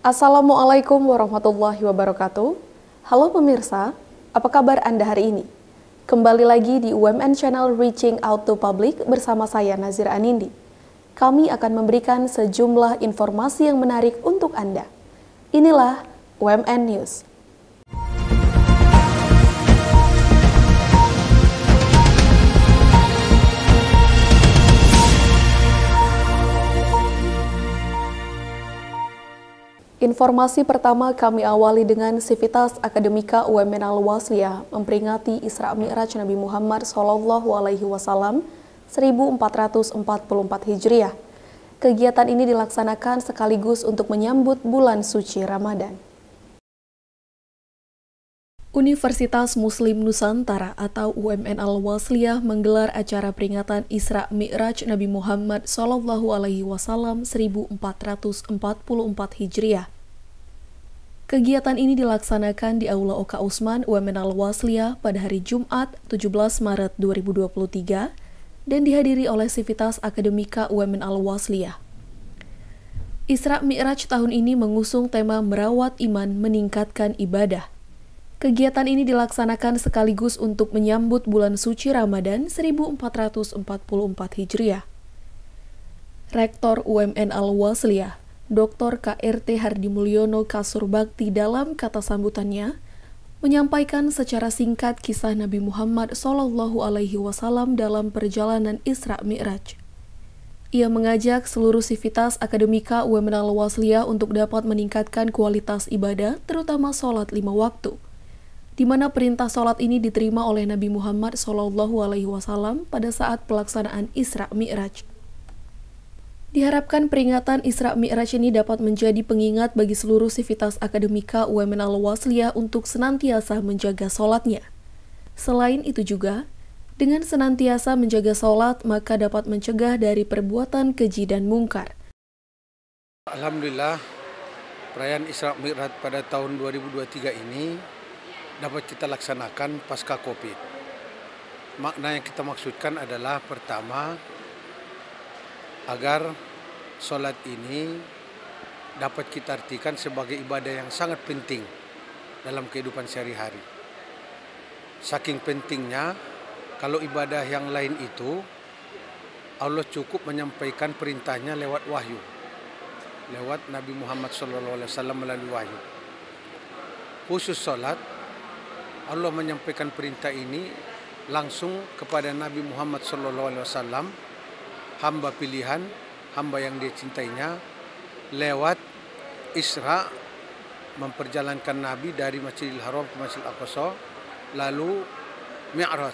Assalamualaikum warahmatullahi wabarakatuh. Halo pemirsa, apa kabar Anda hari ini? Kembali lagi di UMN Channel Reaching Out to Public bersama saya Nazir Anindi. Kami akan memberikan sejumlah informasi yang menarik untuk Anda. Inilah UMN News. Informasi pertama kami awali dengan Sivitas Akademika UMN Al-Wasliyah memperingati Isra Mi'raj Nabi Muhammad SAW 1444 Hijriah. Kegiatan ini dilaksanakan sekaligus untuk menyambut bulan suci Ramadan. Universitas Muslim Nusantara atau UMN Al-Wasliyah menggelar acara peringatan Isra Mi'raj Nabi Muhammad SAW 1444 Hijriah. Kegiatan ini dilaksanakan di Aula Oka Usman UMN Al-Wasliyah pada hari Jumat 17 Maret 2023 dan dihadiri oleh Sivitas Akademika UMN Al-Wasliyah. Isra Mi'raj tahun ini mengusung tema merawat iman meningkatkan ibadah. Kegiatan ini dilaksanakan sekaligus untuk menyambut bulan suci Ramadan 1444 Hijriah. Rektor UMN Al-Wasliyah, Dr. KRT Hardi Mulyono Kasurbakti dalam kata sambutannya menyampaikan secara singkat kisah Nabi Muhammad SAW dalam perjalanan Isra Mi'raj. Ia mengajak seluruh sivitas akademika UMN Al-Wasliyah untuk dapat meningkatkan kualitas ibadah, terutama sholat 5 waktu, di mana perintah sholat ini diterima oleh Nabi Muhammad SAW pada saat pelaksanaan Isra Mi'raj. Diharapkan peringatan Isra Mi'raj ini dapat menjadi pengingat bagi seluruh sivitas akademika UMN Al-Wasliyah untuk senantiasa menjaga sholatnya. Selain itu juga, dengan senantiasa menjaga sholat, maka dapat mencegah dari perbuatan keji dan mungkar. Alhamdulillah, perayaan Isra Mi'raj pada tahun 2023 ini dapat kita laksanakan pasca Covid. Makna yang kita maksudkan adalah pertama, agar sholat ini dapat kita artikan sebagai ibadah yang sangat penting dalam kehidupan sehari-hari. Saking pentingnya, kalau ibadah yang lain itu, Allah cukup menyampaikan perintahnya lewat wahyu, lewat Nabi Muhammad SAW melalui wahyu. Khusus sholat, Allah menyampaikan perintah ini langsung kepada Nabi Muhammad SAW, hamba pilihan, hamba yang dia cintainya, lewat Isra, memperjalankan Nabi dari Masjidil Haram ke Masjidil Aqsa, lalu Mi'raj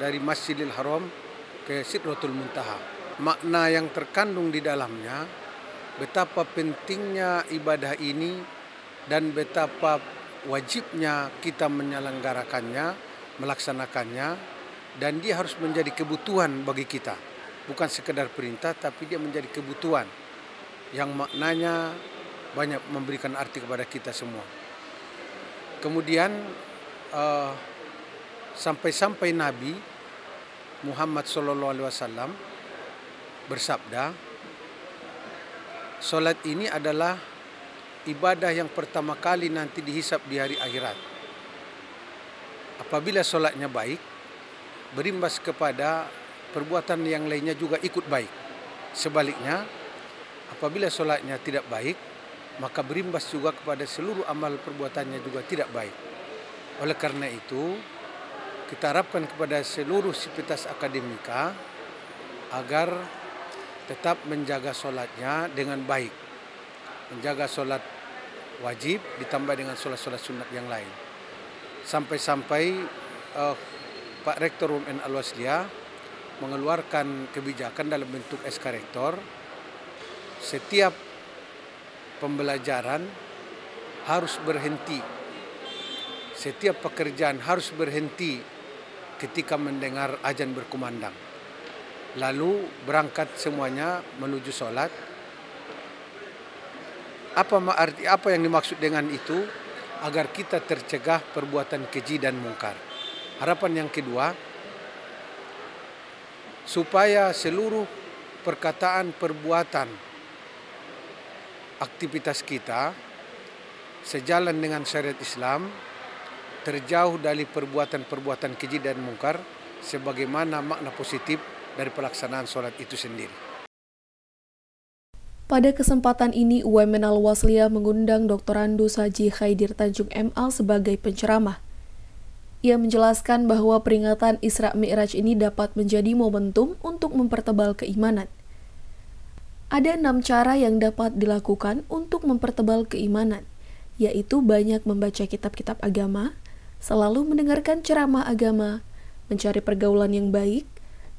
dari Masjidil Haram ke Sidratul Muntaha. Makna yang terkandung di dalamnya, betapa pentingnya ibadah ini dan betapa wajibnya kita menyelenggarakannya, melaksanakannya, dan dia harus menjadi kebutuhan bagi kita. Bukan sekedar perintah, tapi dia menjadi kebutuhan yang maknanya banyak memberikan arti kepada kita semua. Kemudian sampai-sampai Nabi Muhammad SAW bersabda, sholat ini adalah ibadah yang pertama kali nanti dihisab di hari akhirat. Apabila sholatnya baik, berimbas kepada perbuatan yang lainnya juga ikut baik. Sebaliknya, apabila sholatnya tidak baik, maka berimbas juga kepada seluruh amal perbuatannya juga tidak baik. Oleh karena itu, kita harapkan kepada seluruh sivitas akademika agar tetap menjaga sholatnya dengan baik. Menjaga sholat wajib ditambah dengan sholat-sholat sunat yang lain. Sampai-sampai Pak Rektor UMN Al-Wasliyah mengeluarkan kebijakan dalam bentuk SK Rektor, setiap pembelajaran harus berhenti, setiap pekerjaan harus berhenti ketika mendengar azan berkumandang. Lalu berangkat semuanya menuju sholat. Apa yang dimaksud dengan itu? Agar kita tercegah perbuatan keji dan mungkar. Harapan yang kedua, supaya seluruh perkataan, perbuatan aktivitas kita sejalan dengan syariat Islam, terjauh dari perbuatan-perbuatan keji dan mungkar, sebagaimana makna positif dari pelaksanaan sholat itu sendiri. Pada kesempatan ini, UMN Al-Wasliyah mengundang Dr. Andus Haji Khaidir Tanjung MA sebagai penceramah. Ia menjelaskan bahwa peringatan Isra Mi'raj ini dapat menjadi momentum untuk mempertebal keimanan. Ada 6 cara yang dapat dilakukan untuk mempertebal keimanan, yaitu banyak membaca kitab-kitab agama, selalu mendengarkan ceramah agama, mencari pergaulan yang baik,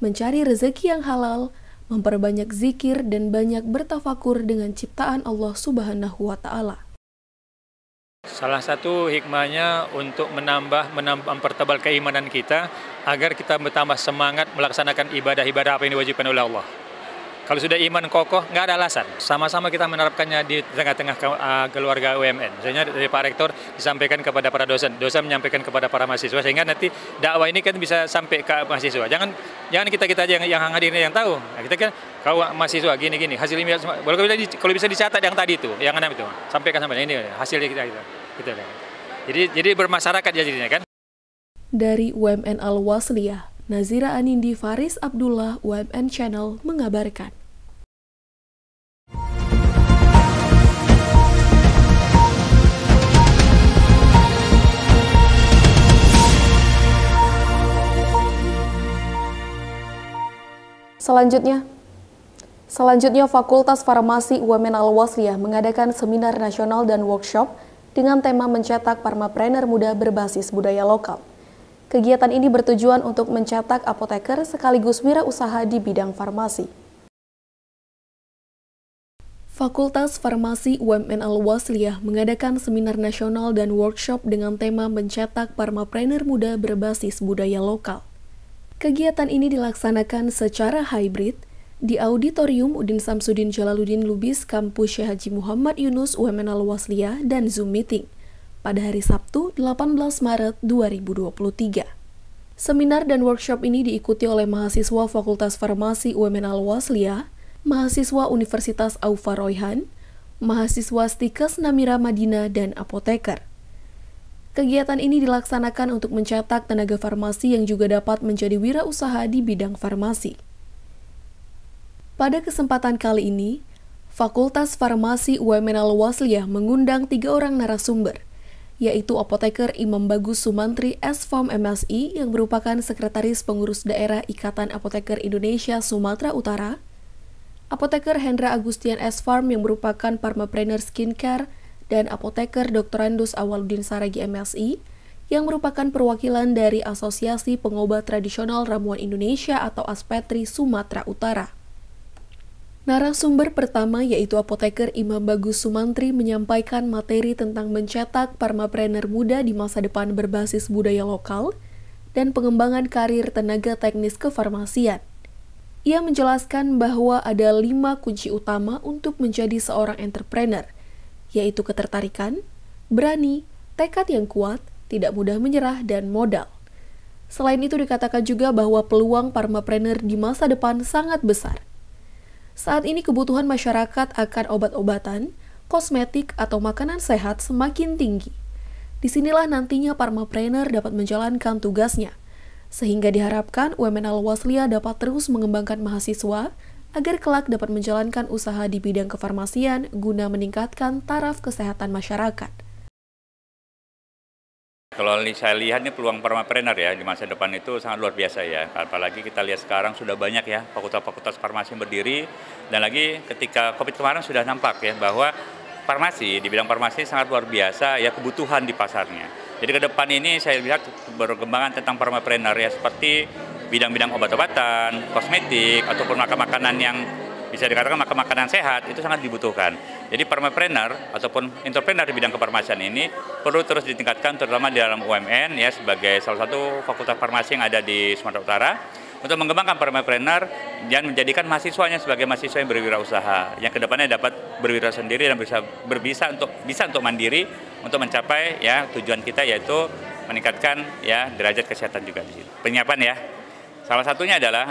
mencari rezeki yang halal, memperbanyak zikir, dan banyak bertafakur dengan ciptaan Allah Subhanahu wa Ta'ala. Salah satu hikmahnya untuk mempertebal keimanan kita agar kita bertambah semangat melaksanakan ibadah-ibadah apa yang diwajibkan oleh Allah. Kalau sudah iman kokoh, nggak ada alasan. Sama-sama kita menerapkannya di tengah-tengah keluarga UMN. Misalnya dari Pak Rektor disampaikan kepada para dosen, dosen menyampaikan kepada para mahasiswa, sehingga nanti dakwah ini kan bisa sampai ke mahasiswa. Jangan kita aja yang hadir yang tahu. Nah, kita kan kalau mahasiswa gini hasil ilmiah, kalau bisa dicatat yang tadi itu, yang 6 itu, sampaikan sampai ini hasilnya kita. Gitu. Jadi bermasyarakat ya jadinya kan. Dari UMN Al-Wasliyah, Nazira Anindi Faris Abdullah, UMN Channel mengabarkan. Selanjutnya Fakultas Farmasi UMN Al-Wasliyah mengadakan seminar nasional dan workshop dengan tema mencetak parmapreneur muda berbasis budaya lokal. Kegiatan ini bertujuan untuk mencetak apoteker sekaligus wirausaha di bidang farmasi. Fakultas Farmasi UMN Al-Wasliyah mengadakan seminar nasional dan workshop dengan tema mencetak parmapreneur muda berbasis budaya lokal. Kegiatan ini dilaksanakan secara hybrid di Auditorium Udin Samsudin Jalaluddin Lubis Kampus Syekh Haji Muhammad Yunus UMN Al-Wasliyah dan Zoom Meeting pada hari Sabtu 18 Maret 2023. Seminar dan workshop ini diikuti oleh mahasiswa Fakultas Farmasi UMN Al-Wasliyah, mahasiswa Universitas Aufa Royhan, mahasiswa Stikes Namira Madinah, dan apoteker. Kegiatan ini dilaksanakan untuk mencetak tenaga farmasi yang juga dapat menjadi wirausaha di bidang farmasi. Pada kesempatan kali ini, Fakultas Farmasi UMN Al-Wasliyah mengundang 3 orang narasumber, yaitu apoteker Imam Bagus Sumantri S.Farm MSI yang merupakan Sekretaris Pengurus Daerah Ikatan Apoteker Indonesia Sumatera Utara, apoteker Hendra Agustian S.Farm yang merupakan parmapreneur skincare, dan apoteker Dr. Andus Awaludin Saragi MSI yang merupakan perwakilan dari Asosiasi Pengobat Tradisional Ramuan Indonesia atau Aspetri Sumatera Utara. Narasumber pertama yaitu apoteker Imam Bagus Sumantri menyampaikan materi tentang mencetak parmapreneur muda di masa depan berbasis budaya lokal dan pengembangan karir tenaga teknis kefarmasian. Ia menjelaskan bahwa ada 5 kunci utama untuk menjadi seorang entrepreneur, yaitu ketertarikan, berani, tekad yang kuat, tidak mudah menyerah, dan modal. Selain itu dikatakan juga bahwa peluang parmapreneur di masa depan sangat besar. Saat ini kebutuhan masyarakat akan obat-obatan, kosmetik, atau makanan sehat semakin tinggi. Disinilah nantinya parmapreneur dapat menjalankan tugasnya, sehingga diharapkan UMN Al-Wasliyah dapat terus mengembangkan mahasiswa agar kelak dapat menjalankan usaha di bidang kefarmasian guna meningkatkan taraf kesehatan masyarakat. Kalau saya lihat nih peluang parmapreneur ya di masa depan itu sangat luar biasa ya. Apalagi kita lihat sekarang sudah banyak ya fakultas-fakultas farmasi yang berdiri, dan lagi ketika Covid kemarin sudah nampak ya bahwa farmasi, di bidang farmasi sangat luar biasa ya kebutuhan di pasarnya. Jadi ke depan ini saya lihat berkembangan tentang parmapreneur ya seperti bidang-bidang obat-obatan, kosmetik, ataupun makanan yang bisa dikatakan makanan sehat itu sangat dibutuhkan. Jadi parmapreneur ataupun entrepreneur di bidang kefarmasian ini perlu terus ditingkatkan terutama di dalam UMN ya sebagai salah satu fakultas farmasi yang ada di Sumatera Utara untuk mengembangkan parmapreneur dan menjadikan mahasiswanya sebagai mahasiswa yang berwirausaha yang kedepannya dapat berwirausaha sendiri dan bisa untuk mandiri untuk mencapai ya tujuan kita yaitu meningkatkan ya derajat kesehatan juga di sini. Penyiapan ya. Salah satunya adalah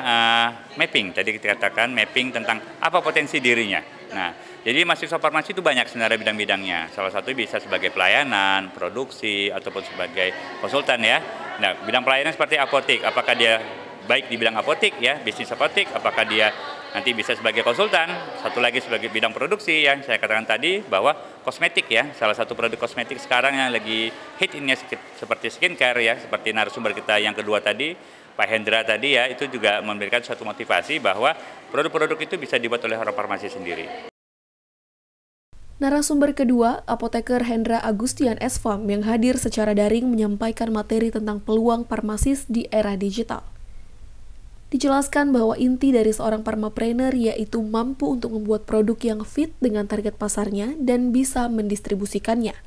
mapping, tadi kita katakan mapping tentang apa potensi dirinya. Nah, Jadi mahasiswa farmasi itu banyak sebenarnya bidang-bidangnya. Salah satu bisa sebagai pelayanan, produksi, ataupun sebagai konsultan ya. Nah, bidang pelayanan seperti apotek, apakah dia baik di bidang apotek ya, bisnis apotek, apakah dia nanti bisa sebagai konsultan, satu lagi sebagai bidang produksi yang saya katakan tadi bahwa kosmetik ya, salah satu produk kosmetik sekarang yang lagi hit ini seperti skincare ya, seperti narasumber kita yang kedua tadi, Pak Hendra tadi ya, itu juga memberikan suatu motivasi bahwa produk-produk itu bisa dibuat oleh orang farmasi sendiri. Narasumber kedua, apoteker Hendra Agustian Esfam yang hadir secara daring menyampaikan materi tentang peluang farmasis di era digital. Dijelaskan bahwa inti dari seorang pharmapreneur yaitu mampu untuk membuat produk yang fit dengan target pasarnya dan bisa mendistribusikannya.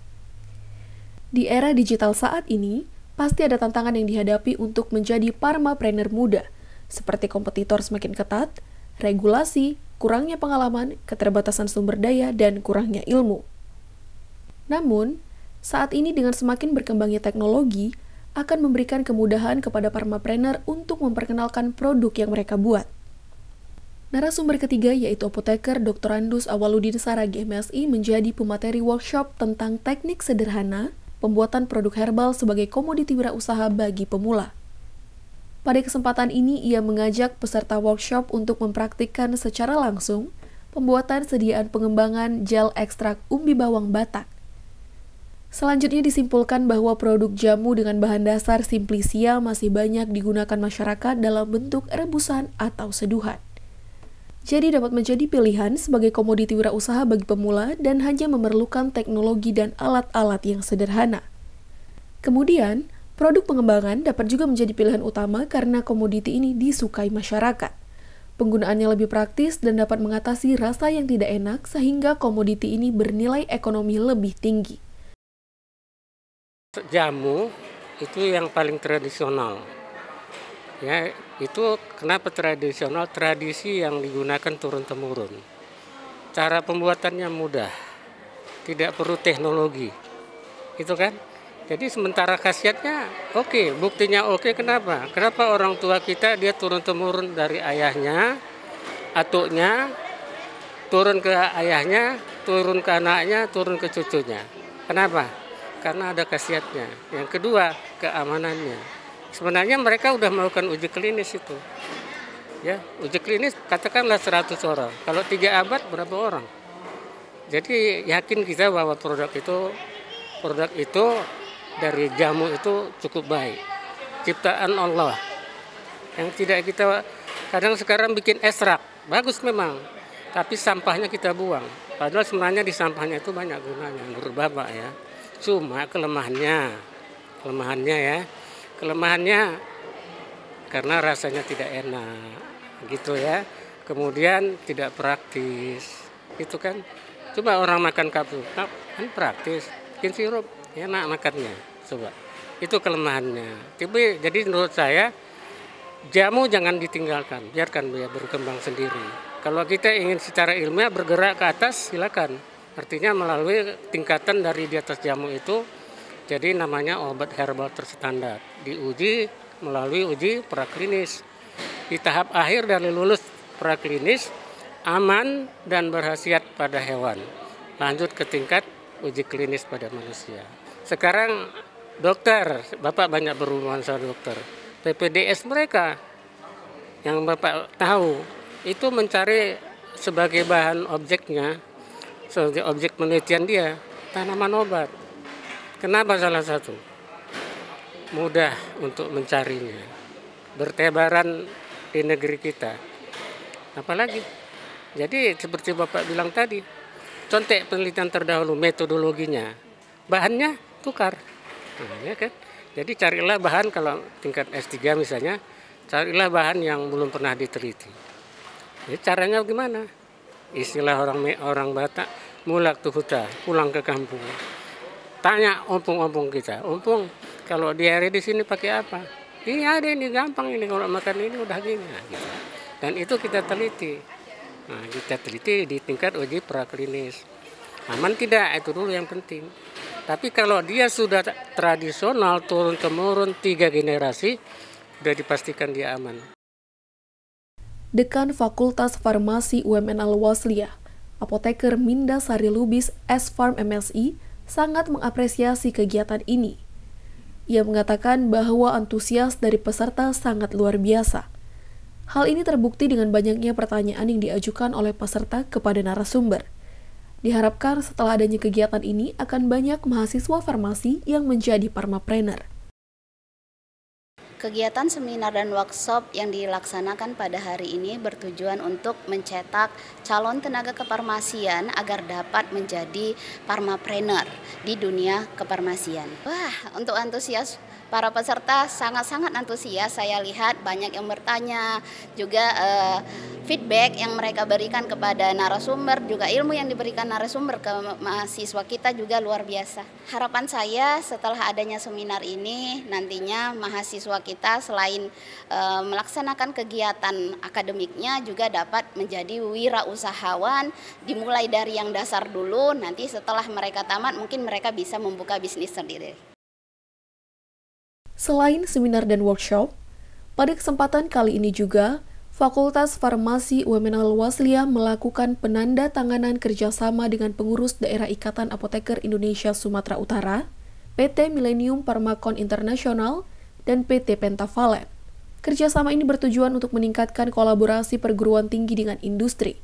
Di era digital saat ini, pasti ada tantangan yang dihadapi untuk menjadi pharmapreneur muda, seperti kompetitor semakin ketat, regulasi, kurangnya pengalaman, keterbatasan sumber daya, dan kurangnya ilmu. Namun, saat ini dengan semakin berkembangnya teknologi, akan memberikan kemudahan kepada pharmapreneur untuk memperkenalkan produk yang mereka buat. Narasumber ketiga yaitu apoteker Dr. Andus Awaludin Saragi MSI menjadi pemateri workshop tentang teknik sederhana pembuatan produk herbal sebagai komoditi wirausaha bagi pemula. Pada kesempatan ini, ia mengajak peserta workshop untuk mempraktikkan secara langsung pembuatan sediaan pengembangan gel ekstrak umbi bawang Batak. Selanjutnya disimpulkan bahwa produk jamu dengan bahan dasar Simplicia masih banyak digunakan masyarakat dalam bentuk rebusan atau seduhan. Jadi dapat menjadi pilihan sebagai komoditi wirausaha bagi pemula dan hanya memerlukan teknologi dan alat-alat yang sederhana. Kemudian, produk pengembangan dapat juga menjadi pilihan utama karena komoditi ini disukai masyarakat. Penggunaannya lebih praktis dan dapat mengatasi rasa yang tidak enak sehingga komoditi ini bernilai ekonomi lebih tinggi. Jamu itu yang paling tradisional. Ya, itu kenapa tradisional? Tradisi yang digunakan turun-temurun. Cara pembuatannya mudah. Tidak perlu teknologi. Itu kan? Jadi sementara khasiatnya oke, buktinya oke, kenapa? Kenapa orang tua kita dia turun-temurun dari ayahnya, atuknya, turun ke ayahnya, turun ke anaknya, turun ke cucunya. Kenapa? Karena ada khasiatnya. Yang kedua, keamanannya. Sebenarnya mereka udah melakukan uji klinis itu. Ya, uji klinis katakanlah 100 orang. Kalau 3 abad berapa orang? Jadi yakin kita bahwa produk itu dari jamu itu cukup baik. Ciptaan Allah. Yang tidak kita kadang sekarang bikin ekstrak. Bagus memang. Tapi sampahnya kita buang. Padahal sebenarnya di sampahnya itu banyak gunanya menurut Bapak ya. Cuma kelemahannya karena rasanya tidak enak, gitu ya. Kemudian tidak praktis, itu kan. Coba orang makan kapsul, kan praktis, bikin sirup, enak makannya. Coba, itu kelemahannya. Jadi menurut saya jamu jangan ditinggalkan, biarkan dia berkembang sendiri. Kalau kita ingin secara ilmiah bergerak ke atas, silakan. Artinya melalui tingkatan dari di atas jamu itu, jadi namanya obat herbal terstandar. Diuji melalui uji praklinis. Di tahap akhir dari lulus praklinis, aman dan berkhasiat pada hewan. Lanjut ke tingkat uji klinis pada manusia. Sekarang dokter, Bapak banyak berhubungan sama dokter. PPDS mereka yang Bapak tahu, itu mencari sebagai bahan objeknya, sebagai objek penelitian dia, tanaman obat. Kenapa salah satu? Mudah untuk mencarinya. Bertebaran di negeri kita. Apalagi? Jadi seperti Bapak bilang tadi, contek penelitian terdahulu, metodologinya. Bahannya tukar. Nah, ya kan? Jadi carilah bahan kalau tingkat S3 misalnya, carilah bahan yang belum pernah diteliti. Jadi caranya gimana? Istilah orang Batak, mulak tuhuta, pulang ke kampung. Tanya ompong-ompong kita, ompong kalau di hari di sini pakai apa? Ini ada, ini gampang ini, kalau makan ini udah gini. Nah, gitu. Dan itu kita teliti. Nah, kita teliti di tingkat uji praklinis. Aman tidak? Itu dulu yang penting. Tapi kalau dia sudah tradisional, turun-temurun 3 generasi, sudah dipastikan dia aman. Dekan Fakultas Farmasi UMN Al-Wasliyah, Apoteker Minda Sari Lubis S-Farm MSI sangat mengapresiasi kegiatan ini. Ia mengatakan bahwa antusias dari peserta sangat luar biasa. Hal ini terbukti dengan banyaknya pertanyaan yang diajukan oleh peserta kepada narasumber. Diharapkan setelah adanya kegiatan ini akan banyak mahasiswa farmasi yang menjadi pharmapreneur. Kegiatan seminar dan workshop yang dilaksanakan pada hari ini bertujuan untuk mencetak calon tenaga kefarmasian agar dapat menjadi pharmapreneur di dunia kefarmasian. Wah, untuk antusias para peserta sangat-sangat antusias. Saya lihat banyak yang bertanya, juga feedback yang mereka berikan kepada narasumber, juga ilmu yang diberikan narasumber ke mahasiswa kita juga luar biasa. Harapan saya setelah adanya seminar ini, nantinya mahasiswa kita selain melaksanakan kegiatan akademiknya juga dapat menjadi wirausahawan, dimulai dari yang dasar dulu, nanti setelah mereka tamat mungkin mereka bisa membuka bisnis sendiri. Selain seminar dan workshop, pada kesempatan kali ini juga, Fakultas Farmasi UMN Al-Wasliyah melakukan penandatanganan kerjasama dengan pengurus Daerah Ikatan Apoteker Indonesia Sumatera Utara, PT Millennium Pharmacon International, dan PT Pentavalent. Kerjasama ini bertujuan untuk meningkatkan kolaborasi perguruan tinggi dengan industri.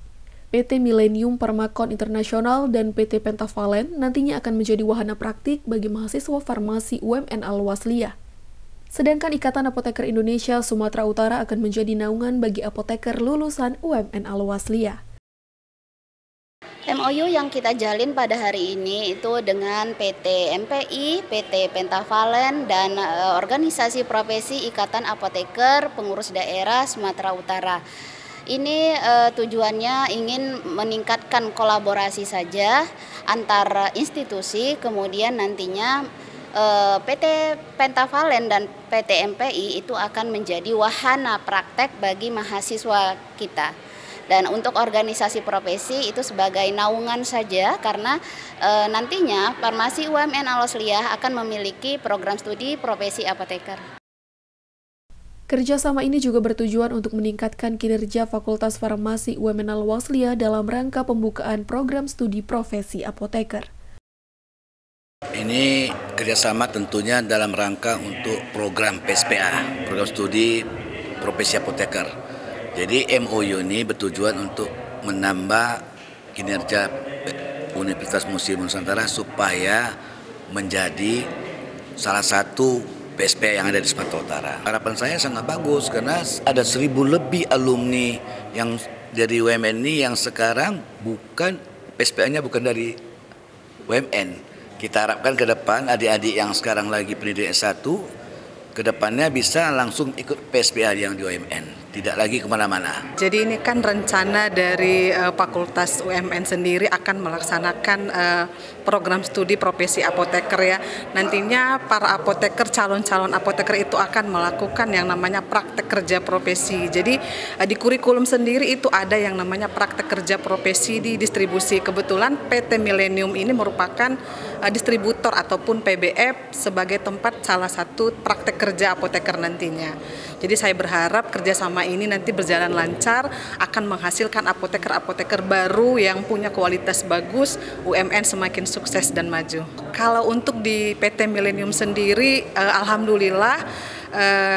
PT Millennium Pharmacon International dan PT Pentavalent nantinya akan menjadi wahana praktik bagi mahasiswa farmasi UMN Al-Wasliyah. Sedangkan Ikatan Apoteker Indonesia Sumatera Utara akan menjadi naungan bagi apoteker lulusan UMN Al-Wasliyah. MOU yang kita jalin pada hari ini itu dengan PT MPI, PT Pentavalent, dan organisasi profesi Ikatan Apoteker Pengurus Daerah Sumatera Utara. Ini tujuannya ingin meningkatkan kolaborasi saja antar institusi, kemudian nantinya PT Pentavalent dan PT MPI itu akan menjadi wahana praktek bagi mahasiswa kita. Dan untuk organisasi profesi itu sebagai naungan saja karena nantinya Farmasi UMN Al-Wasliyah akan memiliki program studi profesi apoteker. Kerjasama ini juga bertujuan untuk meningkatkan kinerja Fakultas Farmasi UMN Al-Wasliyah dalam rangka pembukaan program studi profesi apoteker. Ini kerjasama tentunya dalam rangka untuk program PSPA, program studi profesi apoteker. Jadi MOU ini bertujuan untuk menambah kinerja Universitas Muslim Nusantara supaya menjadi salah satu PSPA yang ada di Sumatera Utara. Harapan saya sangat bagus karena ada 1.000 lebih alumni yang dari UMN ini yang sekarang bukan PSPA-nya bukan dari UMN. Kita harapkan ke depan adik-adik yang sekarang lagi pendidikan S1 ke depannya bisa langsung ikut PSPA yang di UMN, tidak lagi kemana-mana. Jadi ini kan rencana dari Fakultas UMN sendiri akan melaksanakan program studi profesi apoteker ya. Nantinya para apoteker, calon-calon apoteker itu akan melakukan yang namanya praktek kerja profesi. Jadi di kurikulum sendiri itu ada yang namanya praktek kerja profesi di distribusi. Kebetulan PT Millennium ini merupakan distributor ataupun PBF sebagai tempat salah satu praktek kerja apoteker nantinya. Jadi saya berharap kerjasama ini nanti berjalan lancar, akan menghasilkan apoteker-apoteker baru yang punya kualitas bagus, UMN semakin sukses dan maju. Kalau untuk di PT Millennium sendiri, alhamdulillah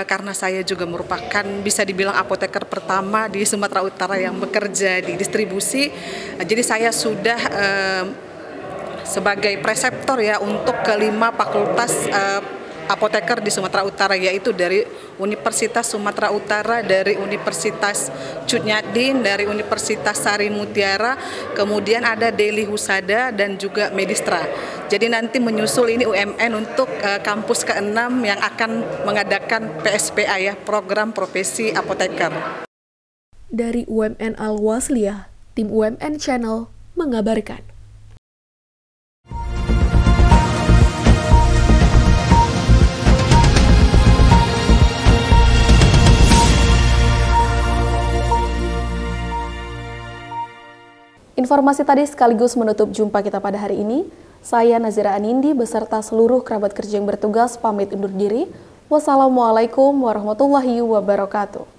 karena saya juga merupakan bisa dibilang apoteker pertama di Sumatera Utara yang bekerja di distribusi, jadi saya sudah sebagai preseptor ya untuk kelima fakultas apoteker di Sumatera Utara, yaitu dari Universitas Sumatera Utara, dari Universitas Cutnyadin, dari Universitas Sari Mutiara, kemudian ada Deli Husada dan juga Medistra. Jadi nanti menyusul ini UMN untuk kampus ke-6 yang akan mengadakan PSPA ya, program profesi apoteker. Dari UMN Al-Wasliyah, tim UMN Channel mengabarkan. Informasi tadi sekaligus menutup jumpa kita pada hari ini. Saya Nazira Anindi beserta seluruh kerabat kerja yang bertugas pamit undur diri. Wassalamualaikum warahmatullahi wabarakatuh.